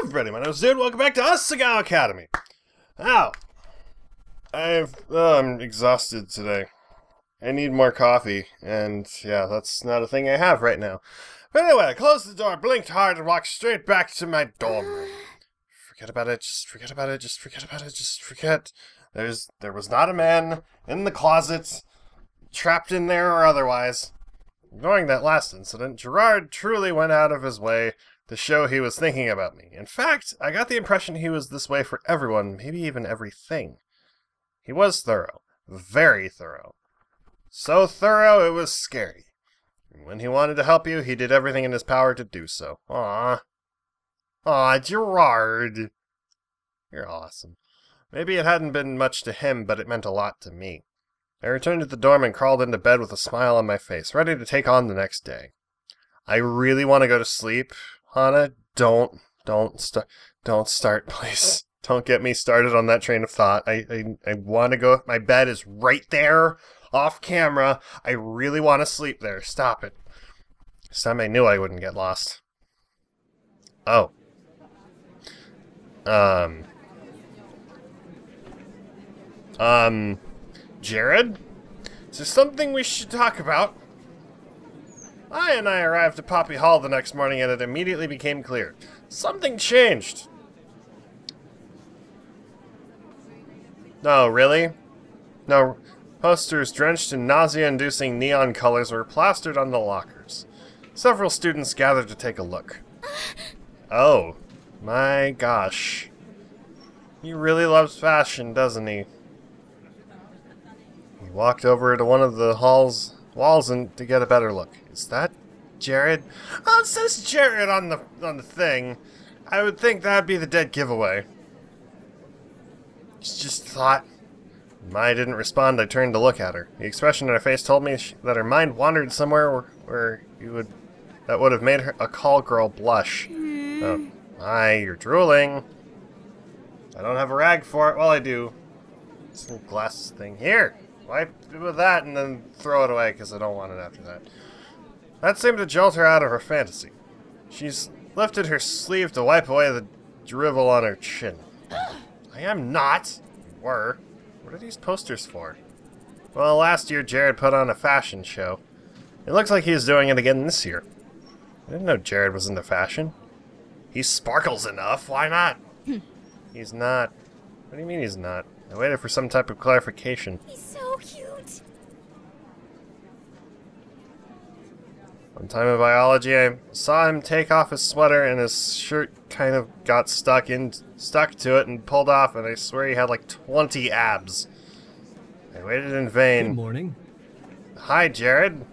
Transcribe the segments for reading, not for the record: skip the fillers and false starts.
everybody, my name is Dude, welcome back to Asagao Academy. Now, I'm exhausted today. I need more coffee, and yeah, that's not a thing I have right now. But anyway, I closed the door, blinked hard, and walked straight back to my dorm room. Forget about it, just forget about it, just forget about it, just forget. There was not a man in the closet, trapped in there or otherwise. Ignoring that last incident, Gerard truly went out of his way to show he was thinking about me. In fact, I got the impression he was this way for everyone, maybe even everything. He was thorough. Very thorough. So thorough, it was scary. And when he wanted to help you, he did everything in his power to do so. Aww. Aw, Gerard. You're awesome. Maybe it hadn't been much to him, but it meant a lot to me. I returned to the dorm and crawled into bed with a smile on my face, ready to take on the next day. I really want to go to sleep. Hana, don't start, please. Don't get me started on that train of thought. I want to go. My bed is right there, off camera. I really want to sleep there. Stop it. This time I knew I wouldn't get lost. Oh. Jared? Is there something we should talk about? I arrived at Poppy Hall the next morning and it immediately became clear. Something changed. No, really? No, posters drenched in nausea-inducing neon colors were plastered on the lockers. Several students gathered to take a look. Oh, my gosh. He really loves fashion, doesn't he? He walked over to one of the hall's walls and to get a better look. Is that Jared? Oh, it says Jared on the thing. I would think that'd be the dead giveaway. Just thought. Mai didn't respond. I turned to look at her. The expression on her face told me that her mind wandered somewhere where that would have made her a call girl blush. Oh, Mai, you're drooling. I don't have a rag for it. Well, I do. This little glass thing here. Wipe it with that and then throw it away because I don't want it after that. That seemed to jolt her out of her fantasy. She's lifted her sleeve to wipe away the drivel on her chin. I am not. You were. What are these posters for? Well, last year Jared put on a fashion show. It looks like he's doing it again this year. I didn't know Jared was into fashion. He sparkles enough. Why not? He's not. What do you mean he's not? I waited for some type of clarification. He's so cute. One time in biology, I saw him take off his sweater and his shirt kind of got stuck to it and pulled off, and I swear he had like 20 abs. I waited in vain. Good morning. Hi, Jared.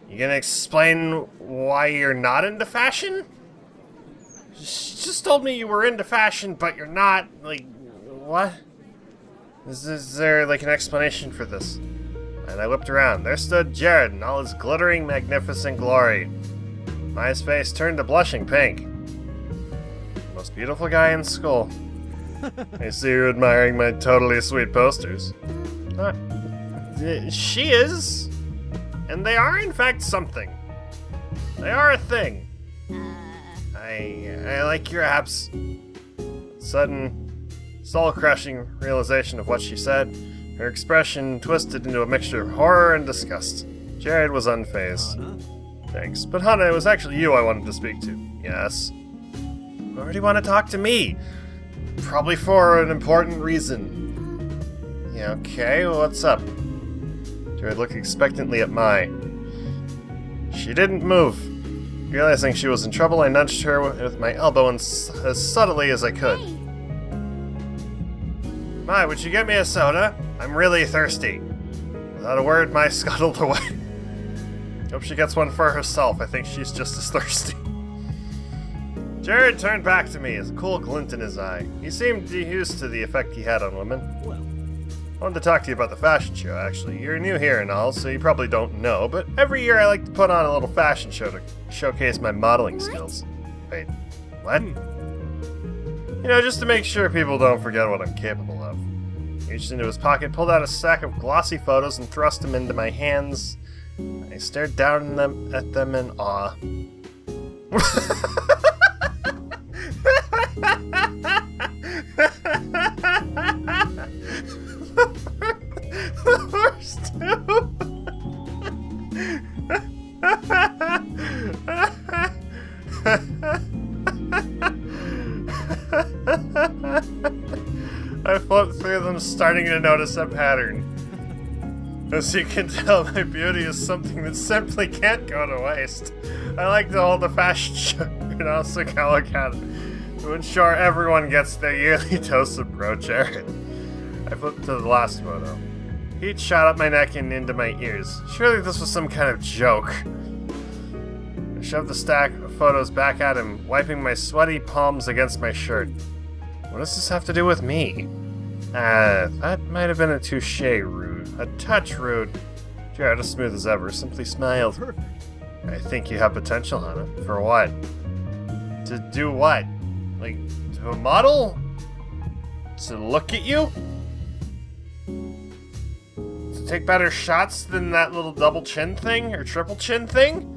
You gonna explain why you're not into fashion? She just told me you were into fashion, but you're not. Like, what? Is there, like, an explanation for this? And I whipped around. There stood Jared in all his glittering, magnificent glory. Mai's face turned a blushing pink. Most beautiful guy in school. I see you're admiring my totally sweet posters. She is. And they are, in fact, something. They are a thing. I like your abs. Sudden, soul-crushing realization of what she said. Her expression twisted into a mixture of horror and disgust. Jared was unfazed. Hana? Thanks. But Hana, it was actually you I wanted to speak to. Yes. Why do you want to talk to me? Probably for an important reason. Yeah, okay, well, what's up? Jared looked expectantly at Mai. She didn't move. Realizing she was in trouble, I nudged her with my elbow as subtly as I could. Mai, would you get me a soda? I'm really thirsty. Without a word, Mai scuttled away. Hope she gets one for herself. I think she's just as thirsty. Jared turned back to me, a cool glint in his eye. He seemed used to the effect he had on women. Well, I wanted to talk to you about the fashion show, actually. You're new here and all, so you probably don't know, but every year I like to put on a little fashion show to showcase my modeling skills. Wait, what? You know, just to make sure people don't forget what I'm capable of. He reached into his pocket, pulled out a stack of glossy photos, and thrust them into my hands. I stared down at them in awe. I flipped through them, starting to notice a pattern. As you can tell, my beauty is something that simply can't go to waste. I like to hold a fashion show in Asagao Academy to ensure everyone gets their yearly dose of Bro Jared. I flipped to the last photo. Heat shot up my neck and into my ears. Surely this was some kind of joke. I shoved the stack of photos back at him, wiping my sweaty palms against my shirt. What does this have to do with me? That might have been a touche rude. A touch rude. Jared, as smooth as ever, simply smiled. Perfect. I think you have potential, Hana. For what? To do what? Like, to model? To look at you? To take better shots than that little double chin thing? Or triple chin thing?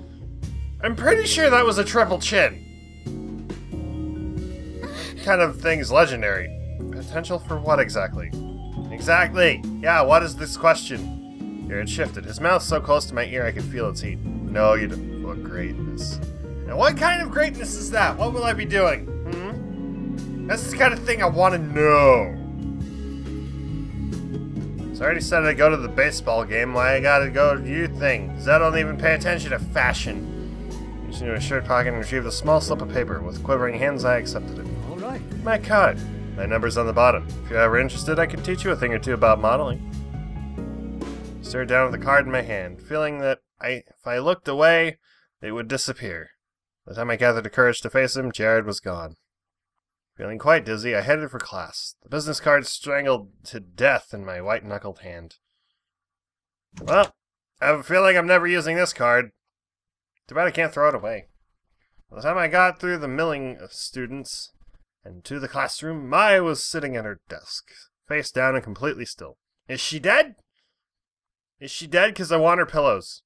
I'm pretty sure that was a triple chin. Kind of thing's legendary. Potential for what exactly? Exactly! Yeah, what is this question? Jared shifted, his mouth so close to my ear I could feel its heat. No, you don't. What greatness. Now what kind of greatness is that? What will I be doing? That's the kind of thing I want to know. So I already said I'd go to the baseball game. Why I gotta go to your thing? Because I don't even pay attention to fashion. Reaching into a shirt pocket and retrieved a small slip of paper. With quivering hands, I accepted it. Alright. My card. My number's on the bottom. If you're ever interested, I can teach you a thing or two about modeling. I stared down at the card in my hand, feeling that if I looked away, it would disappear. By the time I gathered the courage to face him, Jared was gone. Feeling quite dizzy, I headed for class, the business card strangled to death in my white-knuckled hand. Well, I have a feeling I'm never using this card. Too bad I can't throw it away. By the time I got through the milling of students and to the classroom, Maya was sitting at her desk, face down and completely still. Is she dead? Is she dead? Because I want her pillows.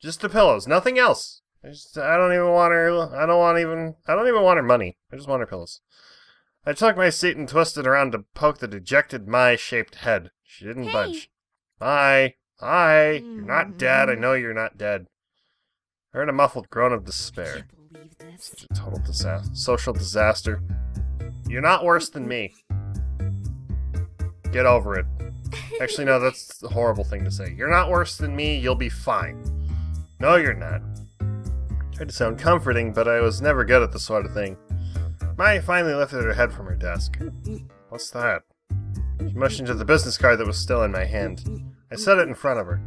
Just the pillows, nothing else. I don't even want her. I don't even want her money. I just want her pillows. I took my seat and twisted around to poke the dejected Mai-shaped head. She didn't budge. Mai, you're not dead. I know you're not dead. I heard a muffled groan of despair. Such a total disaster. Social disaster. You're not worse than me. Get over it. Actually, no, that's a horrible thing to say. You're not worse than me. You'll be fine. No, you're not. Tried to sound comforting, but I was never good at this sort of thing. Maya finally lifted her head from her desk. What's that? She motioned to the business card that was still in my hand. I set it in front of her.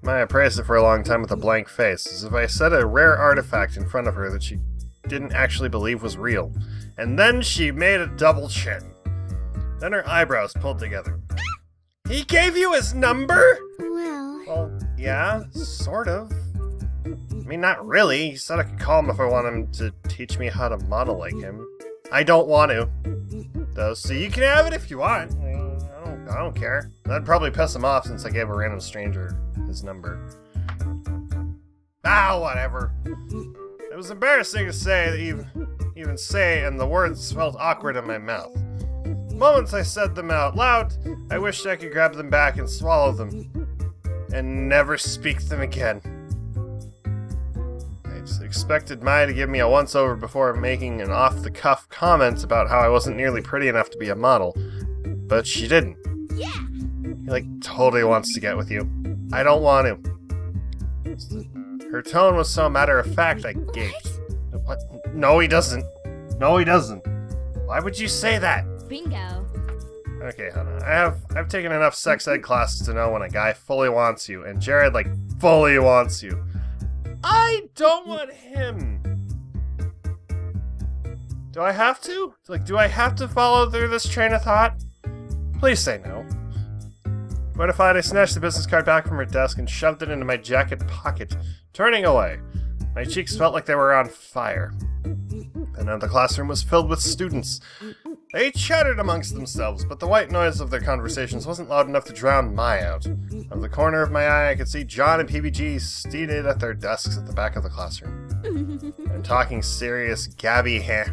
Maya praised it for a long time with a blank face, as if I set a rare artifact in front of her that she didn't actually believe was real. And then she made a double chin. Then her eyebrows pulled together. He gave you his number? Well, yeah, sort of. I mean, not really. He said I could call him if I want him to teach me how to model like him. I don't want to, though, so you can have it if you want. I don't care. That'd probably piss him off since I gave a random stranger his number. Whatever. It was embarrassing to say, even say, and the words felt awkward in my mouth. The moments I said them out loud, I wished I could grab them back and swallow them, and never speak them again. I expected Maya to give me a once-over before making an off-the-cuff comment about how I wasn't nearly pretty enough to be a model, but she didn't. Yeah. He, like, totally wants to get with you. I don't want to. Her tone was so matter-of-fact, I gaped. What? No, he doesn't. No, he doesn't. Why would you say that? Bingo. Okay, Hana, I've taken enough sex ed classes to know when a guy fully wants you, and Jared, like, fully wants you. I don't want him. Do I have to? Like, do I have to follow through this train of thought? Please say no. Mortified, I snatched the business card back from her desk and shoved it into my jacket pocket, turning away. My cheeks felt like they were on fire. And now the classroom was filled with students. They chattered amongst themselves, but the white noise of their conversations wasn't loud enough to drown my out. Out of the corner of my eye, I could see John and PBG seated at their desks at the back of the classroom. I'm talking serious grabby hands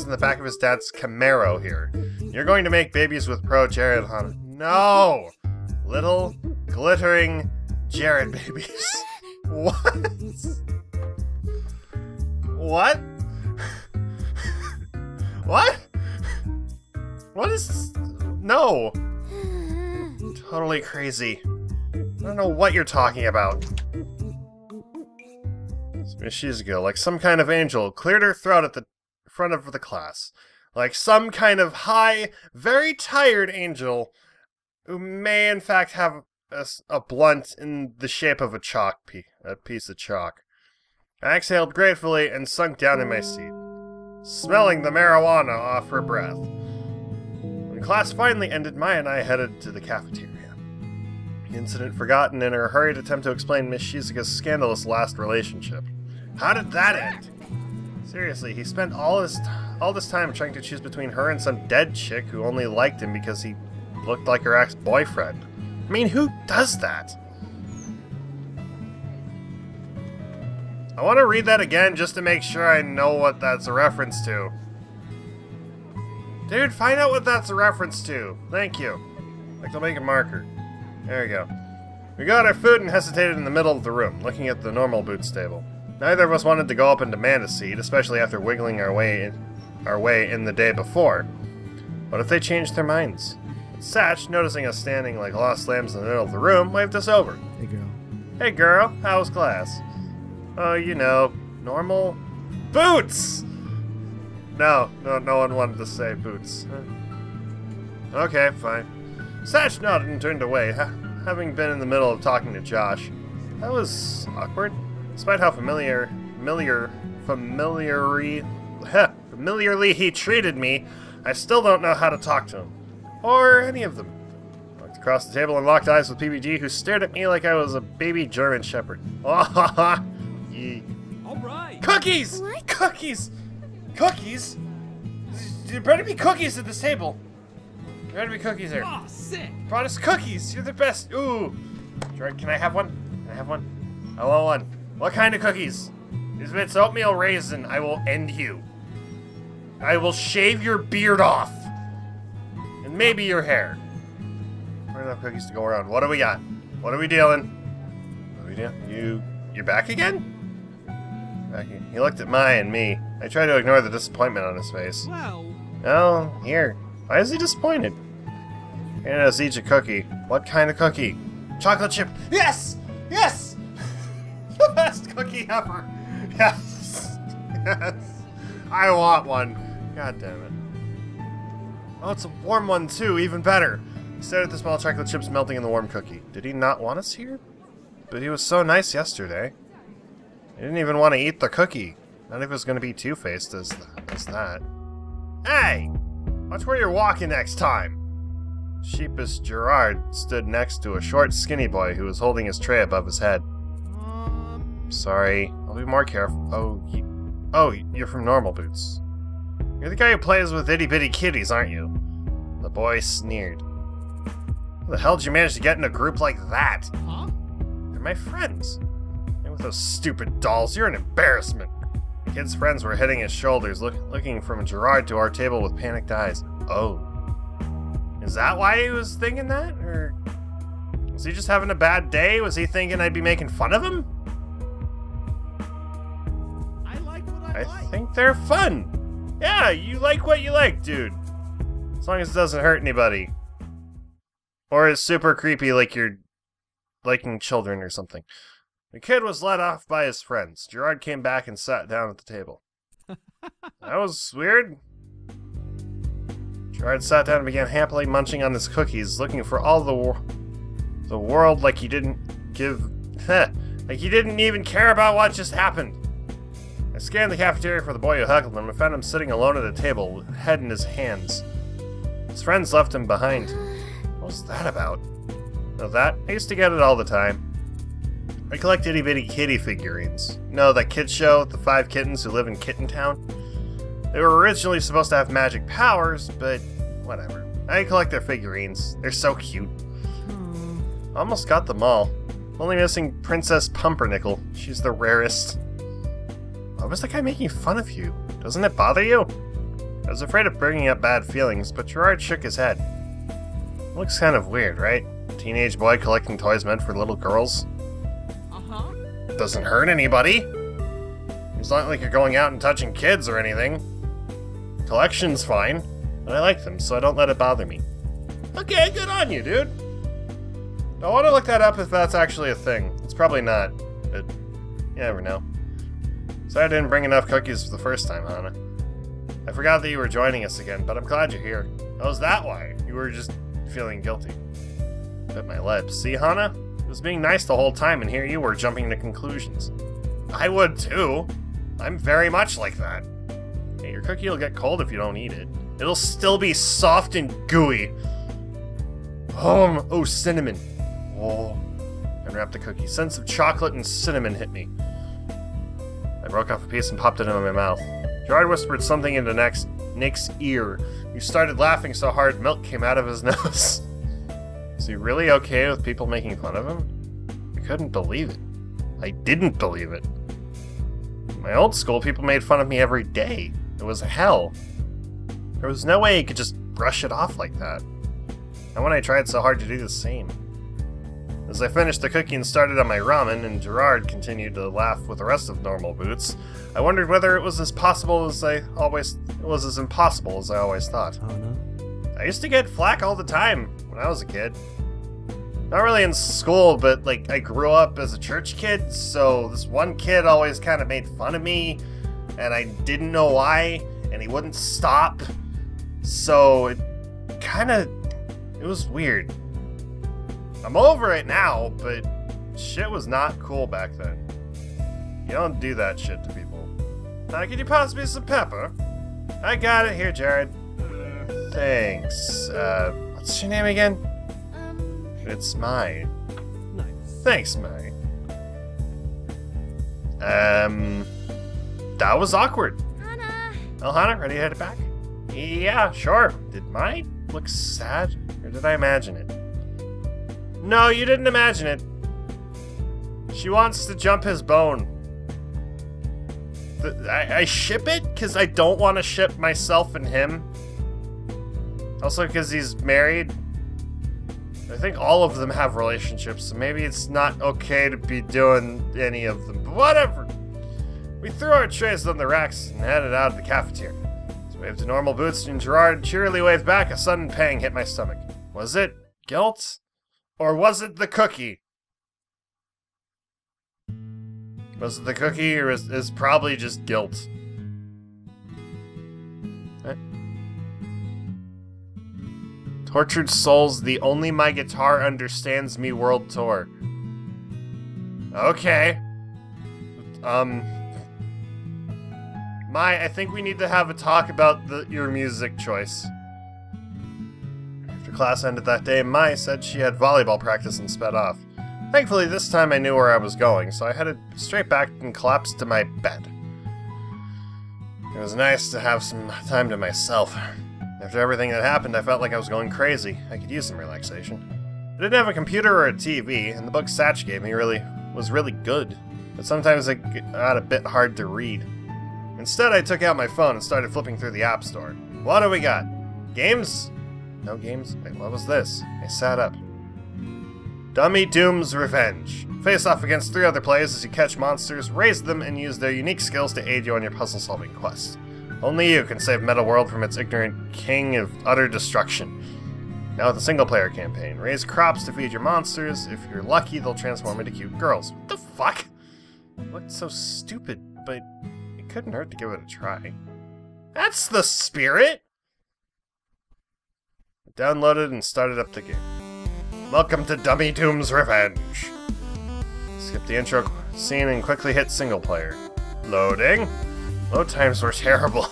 in the back of his dad's Camaro here. You're going to make babies with Pro Jared, Hana. No! Little, glittering Jared babies. What? What? What? What is... No! Totally crazy. I don't know what you're talking about. Miss Shizuka, like some kind of angel, cleared her throat at the front of the class. Like some kind of high, very tired angel who may in fact have a blunt in the shape of a piece of chalk. I exhaled gratefully and sunk down in my seat, smelling the marijuana off her breath. When class finally ended, Maya and I headed to the cafeteria. The incident forgotten in her hurried attempt to explain Miss Shizuka's scandalous last relationship. How did that end? Seriously, he spent all this time trying to choose between her and some dead chick who only liked him because he looked like her ex-boyfriend. I mean, who does that? I want to read that again just to make sure I know what that's a reference to. Dude, find out what that's a reference to. Thank you. Like, I'll make a marker. There we go. We got our food and hesitated in the middle of the room, looking at the normal boots table. Neither of us wanted to go up and demand a seat, especially after wiggling our way in the day before. What if they changed their minds? Satch, noticing us standing like lost lambs in the middle of the room, waved us over. Hey, girl. Hey, girl. How was class? Oh, you know, normal... Boots! No one wanted to say boots. Okay, fine. Satch nodded and turned away, having been in the middle of talking to Josh. That was awkward. Despite how familiarly he treated me, I still don't know how to talk to him. Or any of them. I looked across the table and locked eyes with PBG, who stared at me like I was a baby German shepherd. Oh, ha ha! Alright! Cookies! What? Cookies! Cookies? There better be cookies at this table. There better be cookies here. Oh, sick! Brought us cookies! You're the best! Ooh! Jordan, can I have one? Can I have one? I want one. What kind of cookies? If it's oatmeal raisin, I will end you. I will shave your beard off. And maybe your hair. There are enough cookies to go around. What do we got? What are we dealing? What are we doing? You're back again? He looked at Mai and me. I tried to ignore the disappointment on his face. Well... Oh, here. Why is he disappointed? Handed us each a cookie. What kind of cookie? Chocolate chip. Yes! Yes! The best cookie ever! Yes! Yes! I want one. God damn it. Oh, it's a warm one too, even better. He stared at the small chocolate chips melting in the warm cookie. Did he not want us here? But he was so nice yesterday. He didn't even want to eat the cookie. Not if it was going to be two-faced as that. Hey! Watch where you're walking next time! Sheepish Gerard stood next to a short, skinny boy who was holding his tray above his head. Sorry, I'll be more careful. Oh, you're from Normal Boots. You're the guy who plays with itty-bitty kitties, aren't you? The boy sneered. How the hell did you manage to get in a group like that? Huh? They're my friends. And with those stupid dolls, you're an embarrassment. The kid's friends were hitting his shoulders, looking from Gerard to our table with panicked eyes. Oh. Is that why he was thinking that? Or was he just having a bad day? Was he thinking I'd be making fun of him? I like what I like. I think they're fun. Yeah, you like what you like, dude. As long as it doesn't hurt anybody. Or is super creepy like you're liking children or something. The kid was let off by his friends. Gerard came back and sat down at the table. That was weird. Gerard sat down and began happily munching on his cookies, looking for all the world like he didn't like he didn't even care about what just happened. I scanned the cafeteria for the boy who heckled him and found him sitting alone at a table, with head in his hands. His friends left him behind. What was that about? Know that? I used to get it all the time. I collect itty-bitty kitty figurines. No, that kid show, the 5 kittens who live in Kitten Town? They were originally supposed to have magic powers, but whatever. I collect their figurines. They're so cute. Almost got them all. Only missing Princess Pumpernickel. She's the rarest. Why was that guy making fun of you? Doesn't it bother you? I was afraid of bringing up bad feelings, but Gerard shook his head. Looks kind of weird, right? A teenage boy collecting toys meant for little girls. Uh-huh. Doesn't hurt anybody. It's not like you're going out and touching kids or anything. Collection's fine. But I like them, so I don't let it bother me. Okay, good on you, dude. I want to look that up if that's actually a thing. It's probably not, but you never know. Sorry I didn't bring enough cookies for the first time, Hana. I forgot that you were joining us again, but I'm glad you're here. Oh, is that why? You were just feeling guilty. Bit my lips. See, Hana? It was being nice the whole time, and here you were jumping to conclusions. I would too. I'm very much like that. Hey, your cookie will get cold if you don't eat it. It'll still be soft and gooey. Oh, cinnamon. Oh. Unwrapped the cookie. Scents of chocolate and cinnamon hit me. I broke off a piece and popped it into my mouth. Gerard whispered something into Nick's ear. He started laughing so hard milk came out of his nose. Is he really okay with people making fun of him? I couldn't believe it. I didn't believe it. In my old school, people made fun of me every day. It was hell. There was no way he could just brush it off like that. And when I tried so hard to do the same. As I finished the cookie and started on my ramen, and Gerard continued to laugh with the rest of Normal Boots, I wondered whether it was as impossible as I always thought. Oh no. I used to get flack all the time when I was a kid. Not really in school, but like I grew up as a church kid, so this one kid always kind of made fun of me, and I didn't know why, and he wouldn't stop. So it was weird. I'm over it now, but shit was not cool back then. You don't do that shit to people. Could you pass me some pepper? I got it here, Jared. Thanks. What's your name again? It's Mai. Nice. Thanks, Mai. That was awkward. Hana! Oh, Hana, ready to head back? Yeah, sure. Did Mai look sad, or did I imagine it? No, you didn't imagine it. She wants to jump his bone. I ship it because I don't want to ship myself and him. Also because he's married. I think all of them have relationships, so maybe it's not okay to be doing any of them. But whatever. We threw our trays on the racks and headed out of the cafeteria. So waved to Normal Boots, and Gerard cheerily waved back. A sudden pang hit my stomach. Was it guilt? Or was it the cookie? Was it the cookie, or is probably just guilt? Tortured Souls, the Only My Guitar Understands Me World Tour. Okay. Mai, I think we need to have a talk about your music choice. After class ended that day, Mai said she had volleyball practice and sped off. Thankfully, this time I knew where I was going, so I headed straight back and collapsed to my bed. It was nice to have some time to myself. After everything that happened, I felt like I was going crazy. I could use some relaxation. I didn't have a computer or a TV, and the book Satch gave me was really good, but sometimes it got a bit hard to read. Instead, I took out my phone and started flipping through the App Store. What do we got? Games? No games? Wait, what was this? I sat up. Dummy Doom's Revenge. Face off against 3 other players as you catch monsters, raise them, and use their unique skills to aid you on your puzzle-solving quest. Only you can save Meta World from its ignorant king of utter destruction. Now with a single-player campaign. Raise crops to feed your monsters. If you're lucky, they'll transform into cute girls. What the fuck? It looked so stupid, but it couldn't hurt to give it a try. That's the spirit! I downloaded and started up the game. Welcome to Dummy Doom's Revenge. Skip the intro scene and quickly hit single player. Loading. Load times were terrible.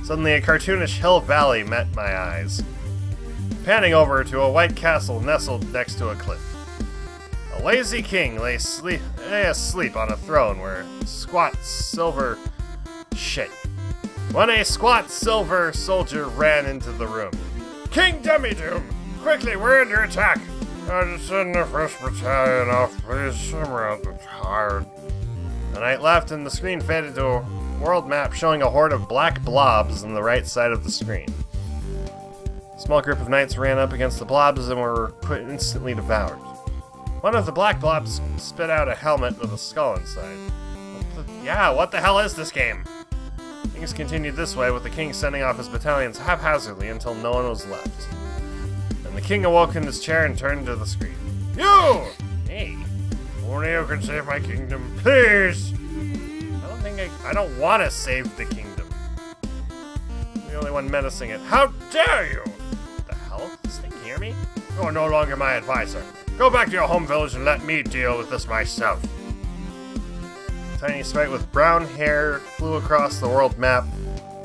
Suddenly a cartoonish hill valley met my eyes. Panning over to a white castle nestled next to a cliff. A lazy king lay asleep on a throne where squat silver shit. When a squat silver soldier ran into the room. King Dummy Doom! Quickly, we're under attack! I just send the first battalion off, please. I'm rather tired. The night left and the screen faded to a world map showing a horde of black blobs on the right side of the screen. A small group of knights ran up against the blobs and were instantly devoured. One of the black blobs spit out a helmet with a skull inside. What the hell is this game? Things continued this way, with the king sending off his battalions haphazardly until no one was left. And the king awoke in his chair and turned to the screen. You! Hey. Only you can save my kingdom, please! I don't want to save the kingdom. I'm the only one menacing it. How dare you! What the hell? Does this thing hear me? You are no longer my advisor. Go back to your home village and let me deal with this myself. A tiny sprite with brown hair flew across the world map,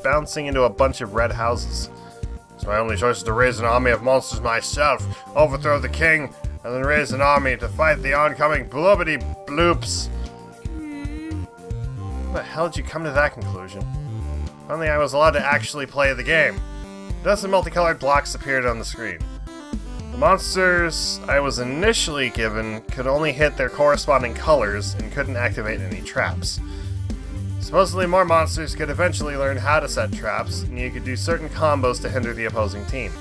bouncing into a bunch of red houses. So my only choice is to raise an army of monsters myself, overthrow the king, and then raise an army to fight the oncoming bloobity bloops. How the hell did you come to that conclusion? Finally, I was allowed to actually play the game. A dozen multicolored blocks appeared on the screen. The monsters I was initially given could only hit their corresponding colors and couldn't activate any traps. Supposedly more monsters could eventually learn how to set traps, and you could do certain combos to hinder the opposing team.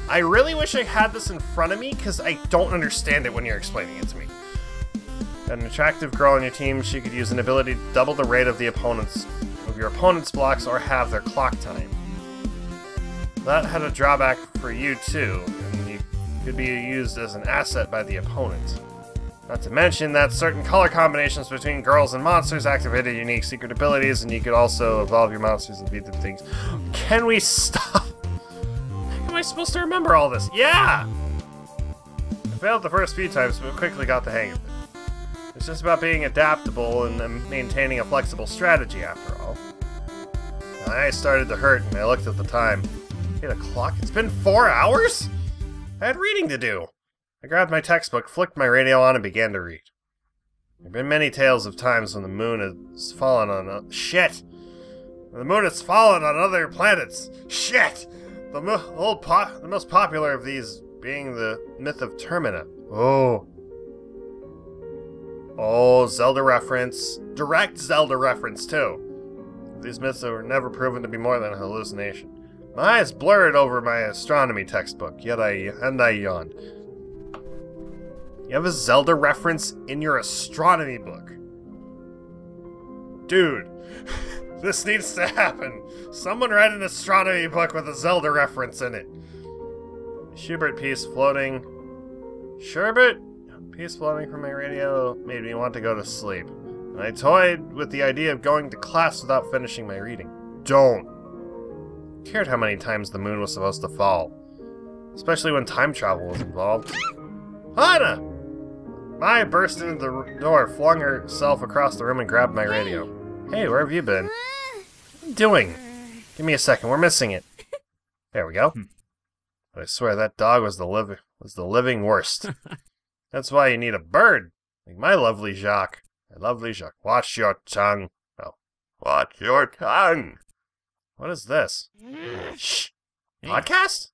I really wish I had this in front of me, because I don't understand it when you're explaining it to me. An attractive girl on your team, she could use an ability to double the rate of your opponent's blocks or have their clock time. That had a drawback for you too, and you could be used as an asset by the opponent. Not to mention that certain color combinations between girls and monsters activated unique secret abilities, and you could also evolve your monsters and beat them things. Can we stop? How am I supposed to remember all this? Yeah! I failed the first few times, but quickly got the hang of it. It's just about being adaptable and maintaining a flexible strategy, after all. My eyes started to hurt, and I looked at the time. 8 o'clock? It's been 4 hours? I had reading to do. I grabbed my textbook, flicked my radio on, and began to read. There have been many tales of times when the moon has fallen on... Shit! When the moon has fallen on other planets. Shit! The most popular of these being the myth of Termina. Oh, Zelda reference. Direct Zelda reference, too. These myths were never proven to be more than a hallucination. My eyes blurred over my astronomy textbook, yet I yawned. You have a Zelda reference in your astronomy book? Dude, this needs to happen. Someone write an astronomy book with a Zelda reference in it. Schubert piece floating. Sherbet? Piece floating from my radio made me want to go to sleep. And I toyed with the idea of going to class without finishing my reading. Don't. I cared how many times the moon was supposed to fall. Especially when time travel was involved. Hana! Maya burst into the door, flung herself across the room, and grabbed my radio. Hey, where have you been? What are you doing? Give me a second, we're missing it. There we go. But I swear that dog was the living worst. That's why you need a bird, like my lovely Jacques. My lovely Jacques. Watch your tongue. Oh. Watch your tongue. What is this? Shh. Podcast?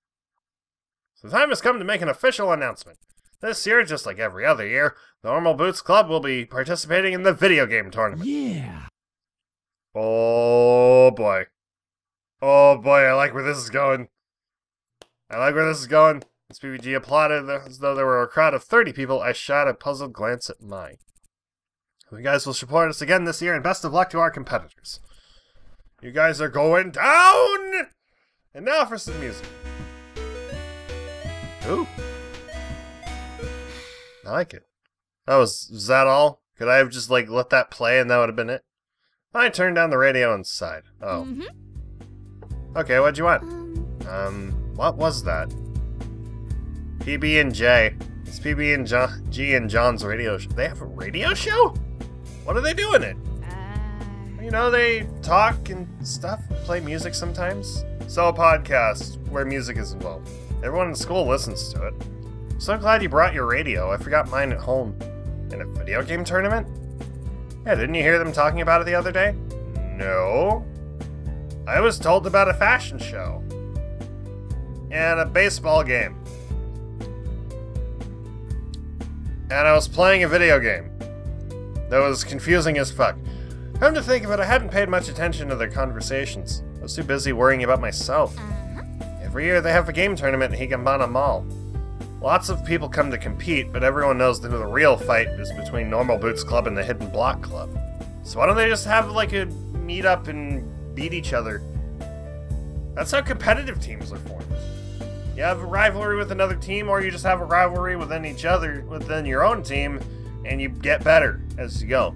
So the time has come to make an official announcement. This year, just like every other year, the Normal Boots Club will be participating in the video game tournament. Yeah. Oh boy. Oh boy, I like where this is going. As PBG applauded as though there were a crowd of 30 people, I shot a puzzled glance at Mai. You guys will support us again this year, and best of luck to our competitors. You guys are going down! And now for some music. Ooh. I like it. Oh, was that all? Could I have just, like, let that play and that would have been it? I turned down the radio and sighed. Oh. Okay, what'd you want? What was that? PB and J. It's PB and G and John's radio show. They have a radio show? What are they doing it? You know, they talk and stuff, play music sometimes. So a podcast where music is involved. Everyone in school listens to it. I'm so glad you brought your radio. I forgot mine at home. In a video game tournament? Yeah, didn't you hear them talking about it the other day? No. I was told about a fashion show. And a baseball game. And I was playing a video game. That was confusing as fuck. Come to think of it, I hadn't paid much attention to their conversations. I was too busy worrying about myself. Every year they have a game tournament in Higanbana Mall. Lots of people come to compete, but everyone knows that the real fight is between Normal Boots Club and the Hidden Block Club. So why don't they just have like a meet-up and beat each other. That's how competitive teams are formed. You have a rivalry with another team, or you just have a rivalry within each other, within your own team, and you get better as you go.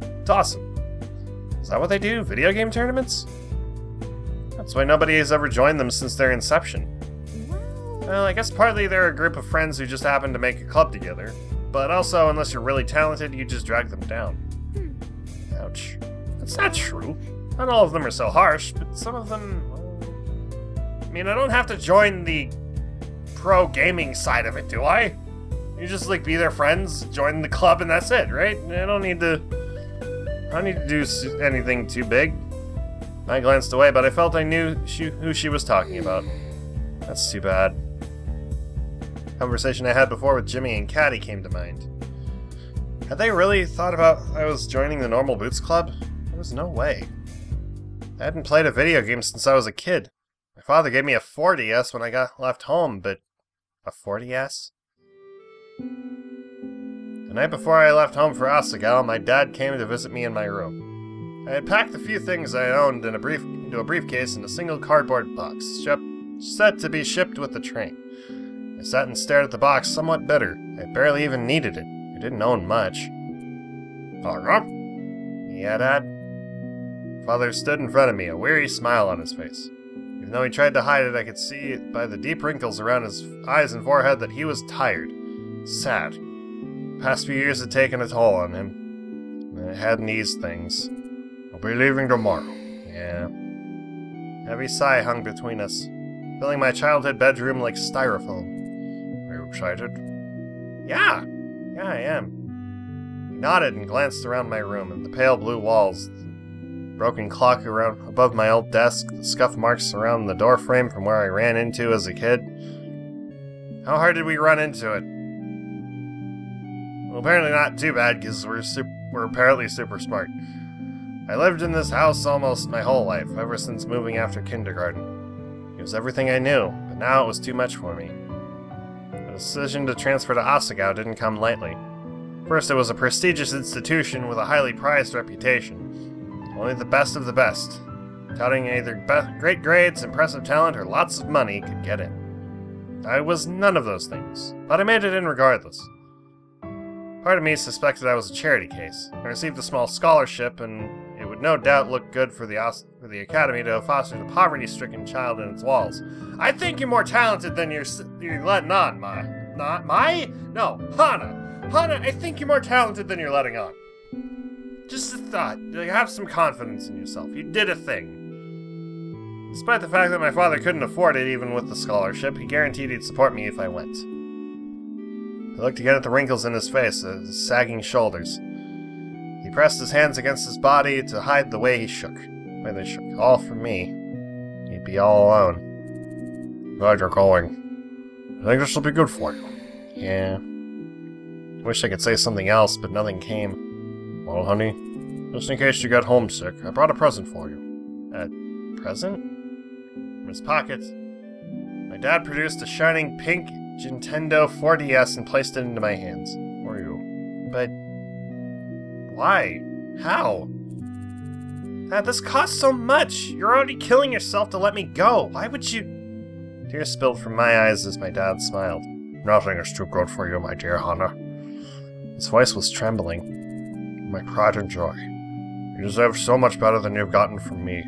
It's awesome. Is that what they do? Video game tournaments? That's why nobody has ever joined them since their inception. Well, I guess partly they're a group of friends who just happen to make a club together, but also, unless you're really talented, you just drag them down. Ouch. That's not true. Not all of them are so harsh, but some of them... I mean, I don't have to join the pro gaming side of it, do I? You just, like, be their friends, join the club, and that's it, right? I don't need to do anything too big. I glanced away, but I felt I knew who she was talking about. That's too bad. Conversation I had before with Jimmy and Caddy came to mind. Had they really thought about I was joining the Normal Boots Club? There was no way. I hadn't played a video game since I was a kid. My father gave me a 4DS when I left home, but... a 4DS? The night before I left home for Asagao, my dad came to visit me in my room. I had packed the few things I owned into a briefcase in a single cardboard box, set to be shipped with the train. I sat and stared at the box, somewhat bitter. I barely even needed it. I didn't own much. Yeah, Dad? Father stood in front of me, a weary smile on his face. Even though he tried to hide it, I could see by the deep wrinkles around his eyes and forehead that he was tired. Sad. The past few years had taken a toll on him. And it hadn't eased things. I'll be leaving tomorrow. Yeah. A heavy sigh hung between us, filling my childhood bedroom like styrofoam. Are you excited? Yeah! Yeah, I am. He nodded and glanced around my room, and the pale blue walls, the broken clock around above my old desk, the scuff marks around the door frame from where I ran into as a kid. How hard did we run into it? Well, apparently not too bad, because we're apparently super smart. I lived in this house almost my whole life, ever since moving after kindergarten. It was everything I knew, but now it was too much for me. The decision to transfer to Asagao didn't come lightly. First, it was a prestigious institution with a highly prized reputation. Only the best of the best, touting either great grades, impressive talent, or lots of money, could get in. I was none of those things, but I made it in regardless. Part of me suspected I was a charity case. I received a small scholarship, and it would no doubt look good for the Academy to have fostered a poverty-stricken child in its walls. I think you're more talented than you're letting on, No, Hana! Hana, I think you're more talented than you're letting on. Just a thought. Have some confidence in yourself. You did a thing. Despite the fact that my father couldn't afford it even with the scholarship, he guaranteed he'd support me if I went. I looked again at the wrinkles in his face, his sagging shoulders. He pressed his hands against his body to hide the way he shook. The way they shook. All for me. He'd be all alone. Glad you're going. I think this will be good for you. Yeah. Wish I could say something else, but nothing came. Well, honey, just in case you got homesick, I brought a present for you. A present? From his pocket, my dad produced a shining pink Nintendo 4DS and placed it into my hands. For you. But... why? How? Dad, this costs so much! You're already killing yourself to let me go! Why would you... Tears spilled from my eyes as my dad smiled. Nothing is too good for you, my dear Hana. His voice was trembling. My pride and joy. You deserve so much better than you've gotten from me.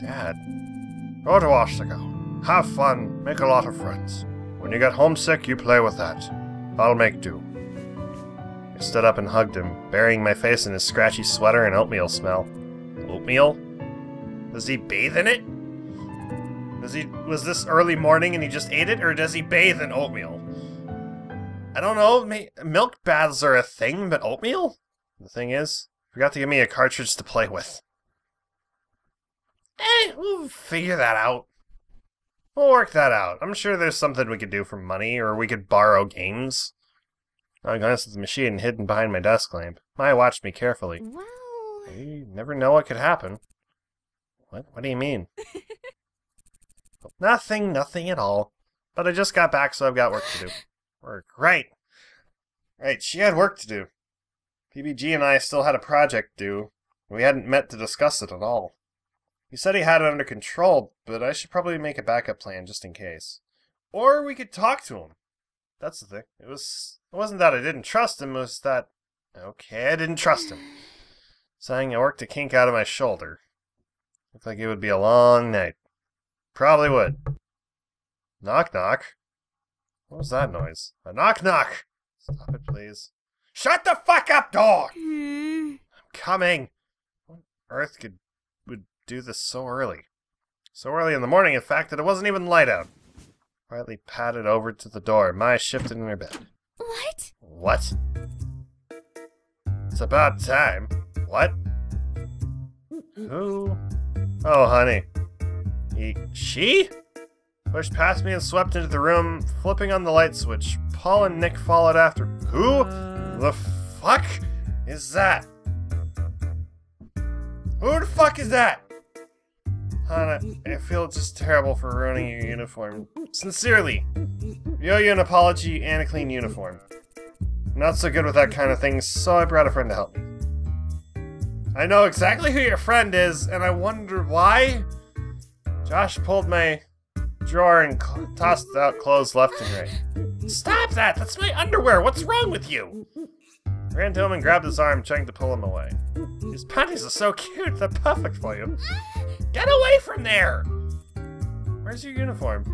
Dad. Go to Asagao. Have fun. Make a lot of friends. When you get homesick, you play with that. I'll make do. I stood up and hugged him, burying my face in his scratchy sweater and oatmeal smell. Oatmeal? Does he bathe in it? Was this early morning and he just ate it, or does he bathe in oatmeal? I don't know, milk baths are a thing, but oatmeal? The thing is, forgot to give me a cartridge to play with. We'll figure that out. We'll work that out. I'm sure there's something we could do for money, or we could borrow games. I glanced at the machine hidden behind my desk lamp. Maya watched me carefully. Well... You never know what could happen. What do you mean? Nothing at all. But I just got back, so I've got work to do. Work, right. Right, she had work to do. PBG and I still had a project due. We hadn't met to discuss it at all. He said he had it under control, but I should probably make a backup plan just in case. Or we could talk to him. That's the thing. It wasn't that I didn't trust him, it was that... Okay, I didn't trust him. Saying I worked a kink out of my shoulder. Looked like it would be a long night. Probably would. Knock knock. What was that noise? A knock knock! Stop it, please. Shut the fuck up, dog! I'm coming! What on earth would do this so early? So early in the morning, in fact, that it wasn't even light out. Quietly padded over to the door. Maya shifted in her bed. What? What? It's about time. What? Who? Oh, honey. She? Pushed past me and swept into the room, flipping on the light switch. Paul and Nick followed after. Who the fuck is that? Who the fuck is that? Hana, I feel just terrible for ruining your uniform. Sincerely. You owe you an apology and a clean uniform. I'm not so good with that kind of thing, so I brought a friend to help me. I know exactly who your friend is, and I wonder why? Josh pulled my drawer and tossed out clothes left and right. Stop that! That's my underwear! What's wrong with you? I ran to him and grabbed his arm, trying to pull him away. These panties are so cute, they're perfect for you. Get away from there! Where's your uniform?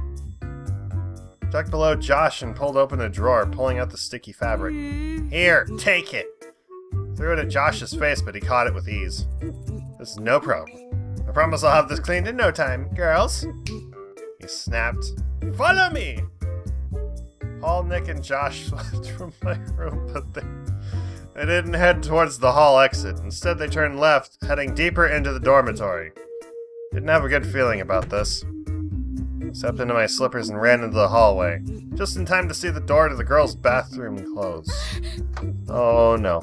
Ducked below Josh and pulled open a drawer, pulling out the sticky fabric. Here, take it! Threw it at Josh's face, but he caught it with ease. This is no problem. I promise I'll have this cleaned in no time, girls. He snapped. Follow me! Paul, Nick, and Josh left from my room, but they didn't head towards the hall exit. Instead, they turned left, heading deeper into the dormitory. Didn't have a good feeling about this. Stepped into my slippers and ran into the hallway, just in time to see the door to the girls' bathroom close. Oh no.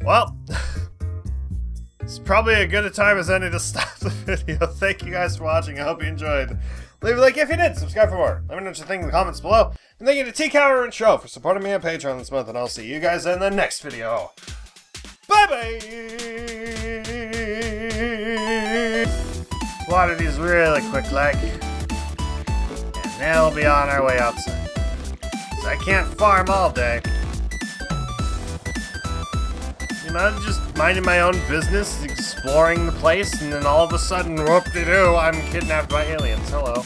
Well, it's probably as good a time as any to stop the video. Thank you guys for watching. I hope you enjoyed. Leave a like if you did. Subscribe for more. Let me know what you think in the comments below. And thank you to T-Cower and Show for supporting me on Patreon this month. And I'll see you guys in the next video. Bye-bye! Water these really quick like. And then we'll be on our way outside. 'Cause I can't farm all day. You know, just minding my own business, exploring the place, and then all of a sudden, whoop-de-doo, I'm kidnapped by aliens. Hello.